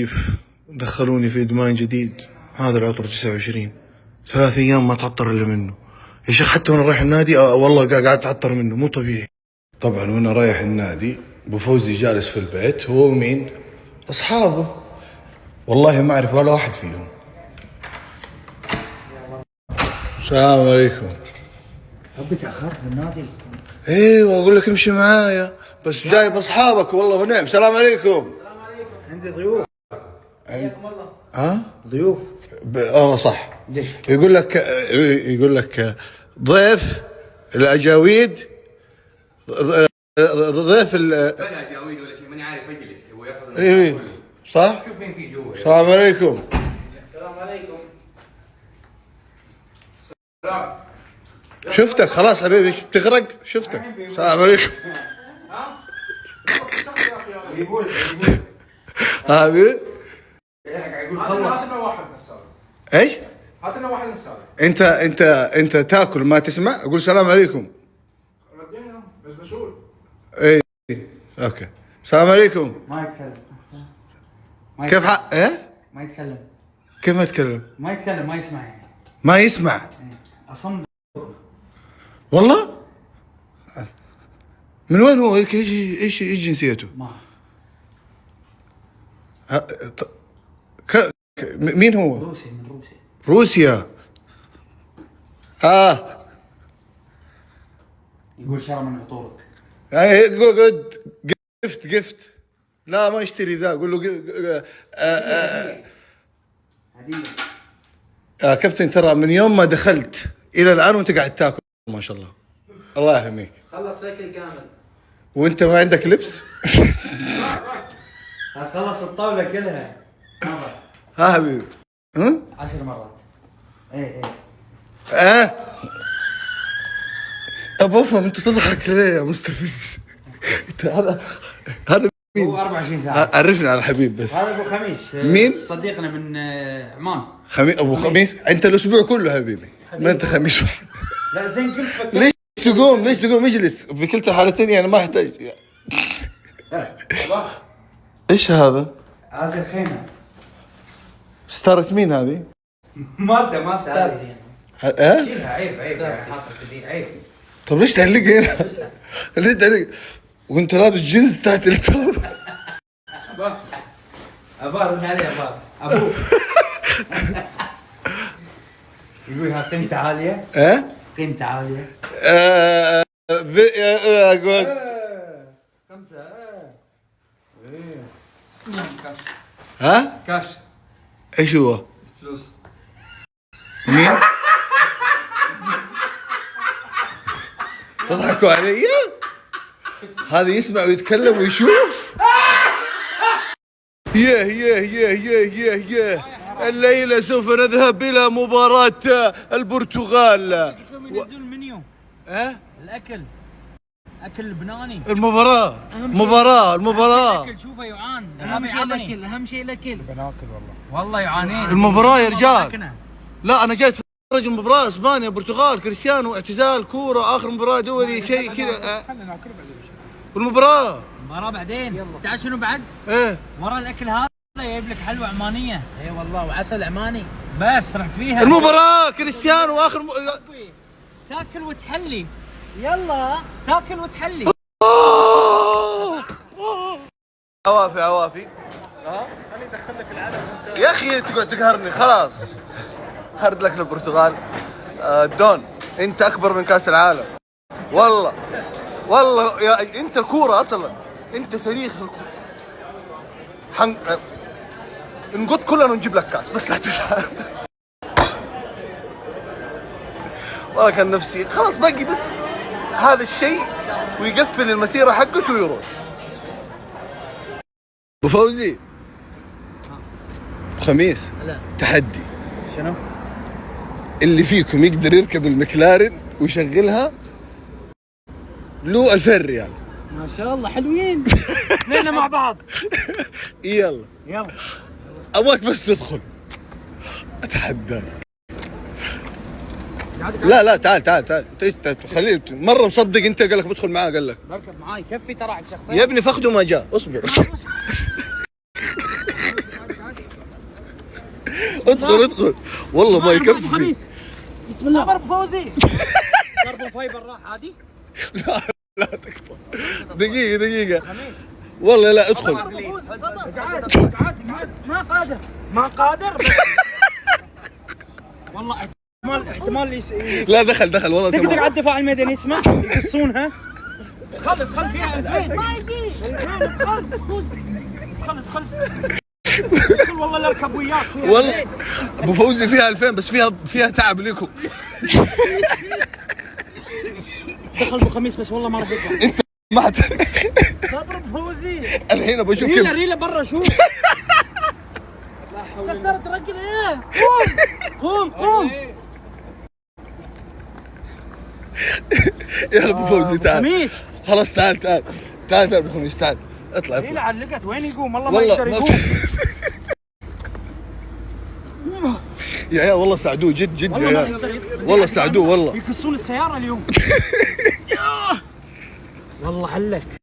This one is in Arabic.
كيف دخلوني في إدمان جديد. هذا العطر 29 3 أيام ما تعطر إلا منه يا شيخ. حتى وأنا رايح النادي والله قاعد أتعطر منه، مو طبيعي. طبعا وأنا رايح النادي أبو فوزي جالس في البيت، هو ومين؟ أصحابه، والله ما أعرف ولا واحد فيهم. السلام عليكم. أبي تأخرت بالنادي. ايوه اقول لك امشي معايا، بس جايب اصحابك والله ونعم. السلام عليكم. السلام عليكم. عندي ضيوف. حياكم الله. ها؟ ضيوف. صح. ليش؟ يقول لك ضيف الاجاويد، ضيف بلا جاويد ولا شيء، ماني عارف اجلس، هو ياخذ ايه صح؟ شوف مين في جوا. السلام عليكم. السلام عليكم. شفتك خلاص حبيبي بتغرق، شفتك. السلام عليكم. يقول حبيبي يقول خلص. هات لنا واحد نفس هذا. ايش؟ هات لنا واحد نفس هذا. انت تاكل ما تسمع؟ اقول السلام عليكم. ردينا بس مشغول. ايه اوكي. السلام عليكم. ما يتكلم. كيف ايه؟ ما يتكلم. كيف ما يتكلم؟ ما يتكلم، ما يسمع يعني. ما يسمع أصم. والله؟ من وين هو؟ ايش جنسيته؟ ما مين هو؟ روسي، من روسيا. روسيا. يقول شرى من عطورك. قول جفت. لا ما يشتري ذا، قول له هدية. كابتن ترى من يوم ما دخلت الى الان وانت قاعد تاكل ما شاء الله. الله يحميك. خلص اكل كامل. وانت ما عندك لبس؟ خلص الطاولة كلها. ها حبيبي. 10 مرات. ايه ابى افهم انت تضحك ليه يا مستفز؟ هذا مين؟ هو 24 ساعة. عرفني على الحبيب بس. هذا ابو خميس. مين؟ صديقنا من عمان. ابو خميس. انت الاسبوع كله حبيبي، ما انت خميس واحد. لا زين قلت فكرت. ليش تقوم اجلس في كلتا الحالتين، يعني ما احتاج. ايش هذا؟ هذه الخيمة. ستارت مين هذه؟ ما ستارت. ها؟ شيلها، عيب حاطط كذي، عيب. طب ليش تعلقها هنا؟ ليش تعلق؟ وانت لابس جينز تحت التوب. ابار رد عليه ابوك. يقول ها قيمته عالية. قيمته عالية. اقول 5. ها؟ كاش ايش هو؟ فلوس. مين؟ تضحكوا علي؟ هذا يسمع ويتكلم ويشوف. يه الليلة سوف نذهب إلى مباراة البرتغال. ينزل المنيو. الاكل. اكل لبناني. المباراة. الاكل شوفه يعان. اهم شيء الاكل. بناكل والله يعانين. المباراة يا رجال. لا أنا جاي أتفرج المباراة إسبانيا البرتغال، كريستيانو اعتزال كورة، آخر مباراة دولي شيء كذا. والمباراة بعدين. تعال شنو بعد؟ ايه ورا الاكل هذا يجيب لك حلوى عمانية. اي والله وعسل عماني. بس رحت فيها. المباراة كريستيانو آخر تاكل وتحلي. يلا تاكل وتحلي. عوافي. خليني ادخل لك العلم. يا اخي تقعد تقهرني خلاص. هرد لك البرتغال. دون انت اكبر من كاس العالم والله يا انت كورة اصلا، انت تاريخ الكورة. نقط كلنا ونجيب لك كاس بس لا تزعل. والله كان نفسي خلاص باقي بس هذا الشيء ويقفل المسيرة حقته ويروح. ابو فوزي خميس. لا. تحدي. شنو؟ اللي فيكم يقدر يركب المكلارن ويشغلها له 2000 ريال. ما شاء الله حلوين. اثنين مع بعض. يلا ابغاك بس تدخل اتحداك. لا تعال خليه مره مصدق انت قال لك بدخل معاه قال لك بركب معاي كفي ترى على الشخصين يا ابني فخده ما جاء اصبر. ادخل والله ما يكفي. بسم الله. ابو فوزي ضربوا فايبر راح عادي. لا تكفى. دقيقة والله لا ادخل. قعد ما قادر والله احتمال لا دخل والله تقدر على الدفاع المدني اسمع يقصونها. ادخل فيها 2000 ما يجي. ادخل والله لا اركب وياك فيها. والله ابو فوزي فيها 2000 بس فيها تعب لكم. دخل ابو خميس بس والله ما راح يطلع. انت ما صبر ابو فوزي. الحين بشوف كيف ريله برا شوف. كسرت رجلي ايه. قوم يلا ابو فوزي تعال. خميس خلاص تعال ابو خميس تعال اطلع. ريله علقت وين يقوم والله ما يقدر يقوم. يا والله ساعدوه جد والله يا ما يقدر والله ساعدوه والله. يقصون السيارة اليوم. والله علك.